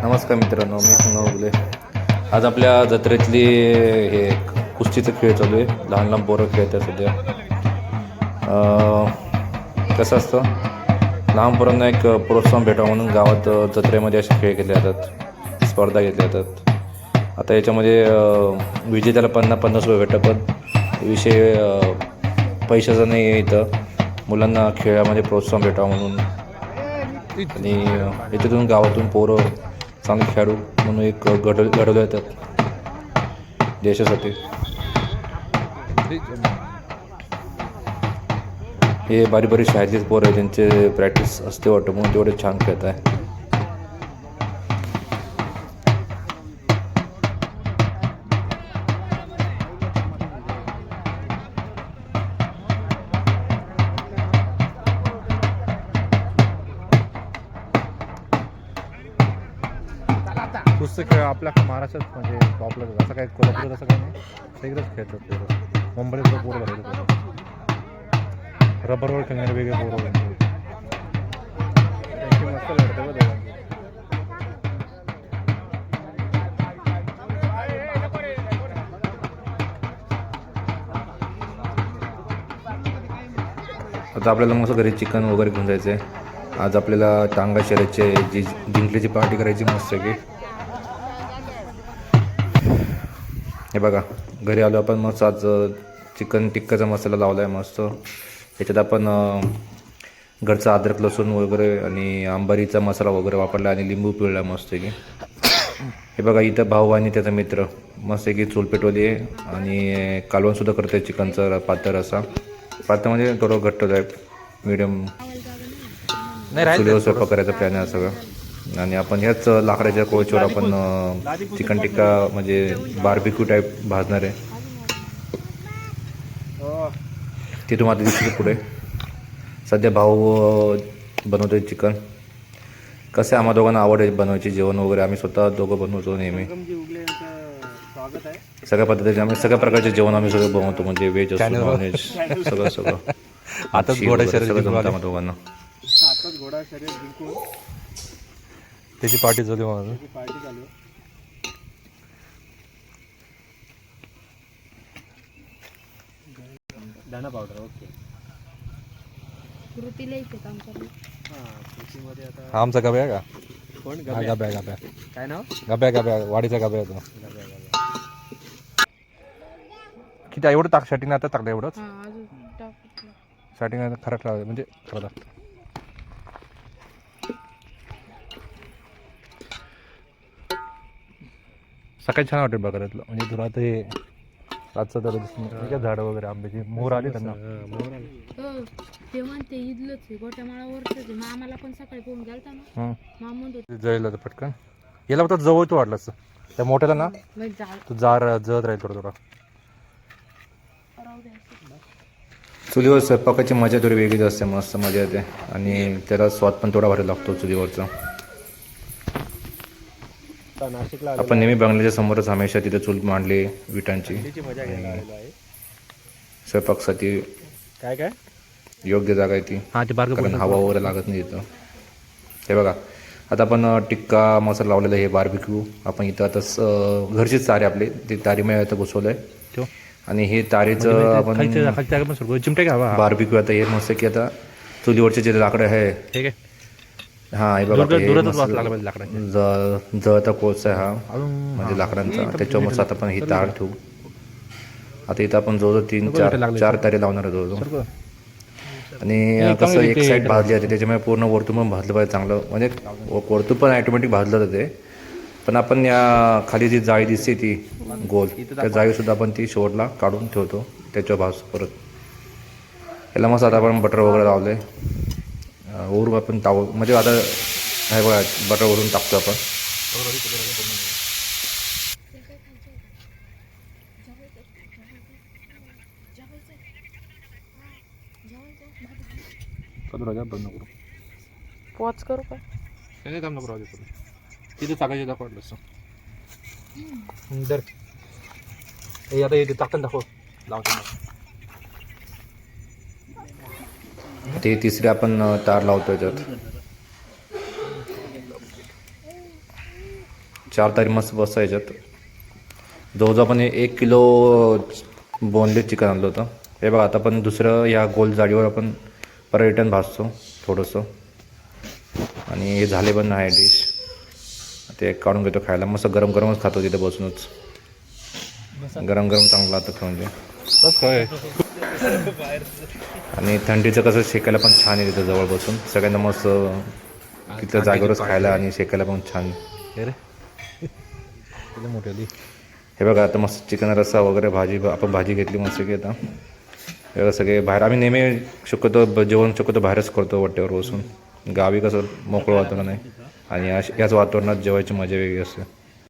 नमस्कार मित्रांनो, मी संगम बोगले. आज आपल्या जत्रेतली हे कुस्तीचं खेळ चालू आहे. लहान लहान पोरं खेळतात सध्या. कसं असतं, लहान पोरांना एक प्रोत्साहन भेटावं म्हणून गावात जत्रेमध्ये असे खेळ घेतले जातात, स्पर्धा घेतल्या जातात. आता याच्यामध्ये विजेत्याला 50-50 रुपये भेटतात, पण विषय पैशाचा नाही आहे. इथं मुलांना खेळामध्ये प्रोत्साहन भेटावं म्हणून आणि याच्यातून गावातून पोरं चांगले खेळाडू म्हणून एक घडवले जातात देशासाठी. हे बारीक बारीक शाळेतलेच पोरं आहे, त्यांचे प्रॅक्टिस असते वाटतं म्हणून तेवढे छान खेळत आहे. कुस्ती खेळ आपल्या महाराष्ट्रात म्हणजे टॉपला असं काही कोल्हापूर असं काही नाही, सगळंच खेळतात पोरं. मुंबईत पोरं भरले रबरवर खेळणारे वेगळे पोरं मस्त लढते बघ. आता आपल्याला मस्त घरी चिकन वगैरे घेऊन जायचं आहे. आज आपल्याला टांगा शर्यतचे जी जिंकल्याची पार्टी करायची मस्त आहे की. हे बघा, घरी आलो आपण मस्त. आज चिकन टिक्काचा मसाला लावला आहे मस्त. याच्यात आपण घरचा अद्रक लसूण वगैरे आणि अंबारीचा मसाला वगैरे वापरला आणि लिंबू पिळला मस्त आहे की. हे बघा, इथं भाऊ आणि त्याचा मित्र मस्त आहे की चूल पेटवली आहे आणि कालवणसुद्धा करतो आहे चिकनचा पातळ असा. पातळ म्हणजे थोडं घट्ट टाईप मिडियम चुलीवर स्वयंपाक करायचा प्लॅन आहे सगळं. आणि आपण ह्याच लाकडाच्या कोळीवर आपण चिकन टिक्का म्हणजे बार्बिक्यू टाईप भाजणार आहे. ते तुम्हाला दिसते पुढे. सध्या भाऊ बनवतोय चिकन. कसं आम्हा दोघांना आवड आहे बनवायची जेवण वगैरे. आम्ही स्वतः दोघं बनवतो नेहमी. सगळ्या पद्धतीचे आम्ही सगळ्या प्रकारचे जेवण आम्ही सगळं बनवतो, म्हणजे व्हेज असो नॉनव्हेज सगळं सगळं. आताच घोडा शर्यत सगळं जमतं आम्हा दोघांना. घोडा शर्यत जिंकून त्याची पार्टी चालू आहे. पार्टी चालू. दाना पावडर ओके. कृतीला इथे काम करतो. कृतीमध्ये आता हा आमचा गब्या का? कोण हा गब्या काय नाव? गब्या वाडीचा गब्या होतो. किती एवढं टाक शटिंग आता टाकलं एवढंच. अजून टाकू. शटिंग खरं ठेवायचं म्हणजे खरं लागतं. सकाळी छान वाटेल बघा त्यातलं, म्हणजे तुला ते रातचं तर दिसतं झाडं वगैरे आंब्याची मोहर आली त्यांना. ते म्हणते इथलंच आहे, गोट्या माळावरच आहे. मामाला पण सकाळी फोन गेलता ना, मामा म्हणतो जळलं तर पटकन याला फक्त जवळ तू वाटलं असतं. त्या मोठ्याला ना तू जळत राहील थोडं थोडं. चुलीवर स्वयंपाकाची मजा थोडी वेगळीच असते, मस्त मजा येते आणि त्याला स्वाद पण थोडा भारी लागतो चुलीवरचा. नाशिकला आपण नेहमी बंगल्याच्या समोरच हमेशा तिथे चूल मांडली विटांची. मजा घ्यायला आलेलो आहे. स्वयंपाकसाठी काय काय योग्य जागा आहे ती, हां ते बारकं कारण हवा वगैरे लागत नाही इथं. हे बघा, आता आपण टिक्का मसाला लावलेला आहे. हे बार्बिक्यू आपण इथं आता घरचीच तारे आपले ते तारीमय इथं घुसवलं आहे. आणि हे तारेचं आपण चिमटे का हवा बार्बिक्यू आता हे मस्त की आता चुलीवरचे जे लाकडं आहे. ठीक आहे. हां हे बघा, लाकडाची जळता कोळसा आहे हा, म्हणजे लाकडांचा. त्याच्यावर मस्त आता आपण ही तार ठेवू. आता इथं आपण जवळजवळ 3-4 तारे लावणार आहे जवळजवळ. आणि कसं एक साईड भाजली जाते, त्याच्यामुळे पूर्ण वरतून पण भाजलं पाहिजे चांगलं. म्हणजे वरतून पण ॲटोमॅटिक भाजलं जाते, पण आपण या खाली जी जाळी दिसते ती गोल, त्या जाळीसुद्धा आपण ती शेवटला काढून ठेवतो त्याच्यावर भाज परत. याला मस्त आता आपण बटर वगैरे लावलं आहे. वरून आपण म्हणजे आता हे बघा, बटर वरून टाकतो आपण. पॉज करू का? तिथे टाकायचे दाखवलं असं. हे आता हे टाकून दाखव लावतो. ते तिसरे आपण तार लावतो याच्यात. 4 तारी मस्त बसतं याच्यात. जवळजवळ आपण 1 किलो बोनलेस चिकन आणलं होतं. हे बघा आता पण दुसरं या गोल जाडीवर आपण परत रिटर्न भाजतो थोडंसं. आणि हे झाले पण आहे डिश. ते काढून घेतो खायला. मस्त गरम गरमच खातो तिथे बसूनच. गरम गरम चांगलं आता म्हणजे. बस काय आणि थंडीचं कसं शेकायला पण छान आहे तिथं जवळ बसून. सगळ्यांना मस्त तिथल्या जागेवरच खायला आणि शेकायला पण छान. हे रे किती मोठी आली. हे बघा आता मस्त चिकन रस्सा वगैरे भाजी आपण भाजी घेतली मस्त की आता. हे बघा सगळे बाहेर. आम्ही नेहमी शक्यतो जेवण बाहेरच करतो वट्ट्यावर बसून. गावी कसं मोकळं वातावरण आहे आणि याच वातावरणात जेवायची मजा वेगळी असते.